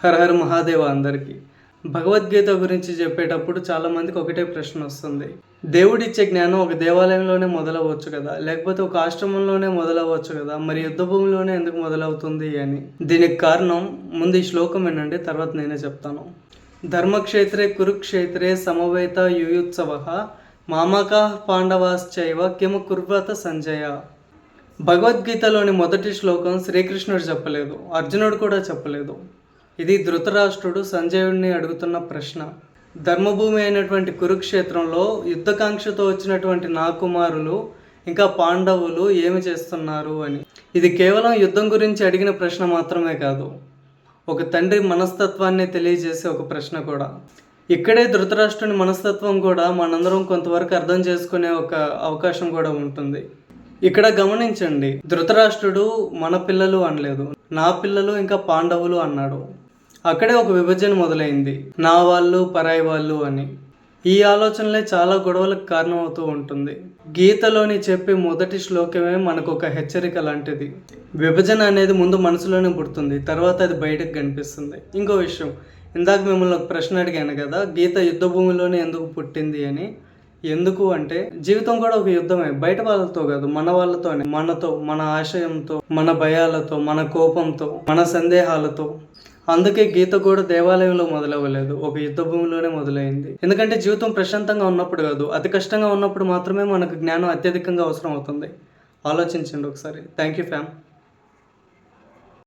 హర హర మహాదేవ అందరికీ. భగవద్గీత గురించి చెప్పేటప్పుడు చాలామందికి ఒకటే ప్రశ్న వస్తుంది. దేవుడిచ్చే జ్ఞానం ఒక దేవాలయంలోనే మొదలవ్వచ్చు కదా, లేకపోతే ఒక ఆశ్రమంలోనే మొదలవ్వచ్చు కదా, మరి యుద్ధ భూమిలోనే ఎందుకు మొదలవుతుంది అని. దీనికి కారణం ముందు ఈ శ్లోకం వినండి, తర్వాత నేనే చెప్తాను. ధర్మక్షేత్రే కురుక్షేత్రే సమవేత యుయుత్సవః మామకాః పాండవాశ్చైవ కిము కుర్వత సంజయ. భగవద్గీతలోని మొదటి శ్లోకం శ్రీకృష్ణుడు చెప్పలేదు, అర్జునుడు కూడా చెప్పలేదు. ఇది ధృతరాష్ట్రుడు సంజయుడిని అడుగుతున్న ప్రశ్న. ధర్మభూమి అయినటువంటి కురుక్షేత్రంలో యుద్ధకాంక్షతో వచ్చినటువంటి నా కుమారులు ఇంకా పాండవులు ఏమి చేస్తున్నారు అని. ఇది కేవలం యుద్ధం గురించి అడిగిన ప్రశ్న మాత్రమే కాదు, ఒక తండ్రి మనస్తత్వాన్ని తెలియజేసే ఒక ప్రశ్న కూడా. ఇక్కడే ధృతరాష్ట్రుని మనస్తత్వం కూడా మనందరం కొంతవరకు అర్థం చేసుకునే ఒక అవకాశం కూడా ఉంటుంది. ఇక్కడ గమనించండి, ధృతరాష్ట్రుడు మన పిల్లలు అనలేదు, నా పిల్లలు ఇంకా పాండవులు అన్నాడు. అక్కడే ఒక విభజన మొదలైంది, నా వాళ్ళు పరాయి వాళ్ళు అని. ఈ ఆలోచనలే చాలా గొడవలకు కారణమవుతూ ఉంటుంది. గీతలోని చెప్పే మొదటి శ్లోకమే మనకు ఒక హెచ్చరిక లాంటిది. విభజన అనేది ముందు మనసులోనే పుడుతుంది, తర్వాత అది బయటకు కనిపిస్తుంది. ఇంకో విషయం, ఇందాక మిమ్మల్ని ఒక ప్రశ్న అడిగాను కదా, గీత యుద్ధ భూమిలోనే ఎందుకు పుట్టింది అని. ఎందుకు అంటే జీవితం కూడా ఒక యుద్ధమే, బయట వాళ్ళతో కాదు, మన వాళ్ళతోనే, మనతో, మన ఆశయంతో, మన భయాలతో, మన కోపంతో, మన సందేహాలతో. అందుకే గీత కూడా దేవాలయంలో మొదలవ్వలేదు, ఒక యుద్ధ భూమిలోనే మొదలైంది. ఎందుకంటే జీవితం ప్రశాంతంగా ఉన్నప్పుడు కాదు, అతి కష్టంగా ఉన్నప్పుడు మాత్రమే మనకు జ్ఞానం అత్యధికంగా అవసరం అవుతుంది. ఆలోచించండి ఒకసారి. థ్యాంక్ యూ ఫ్యామ్.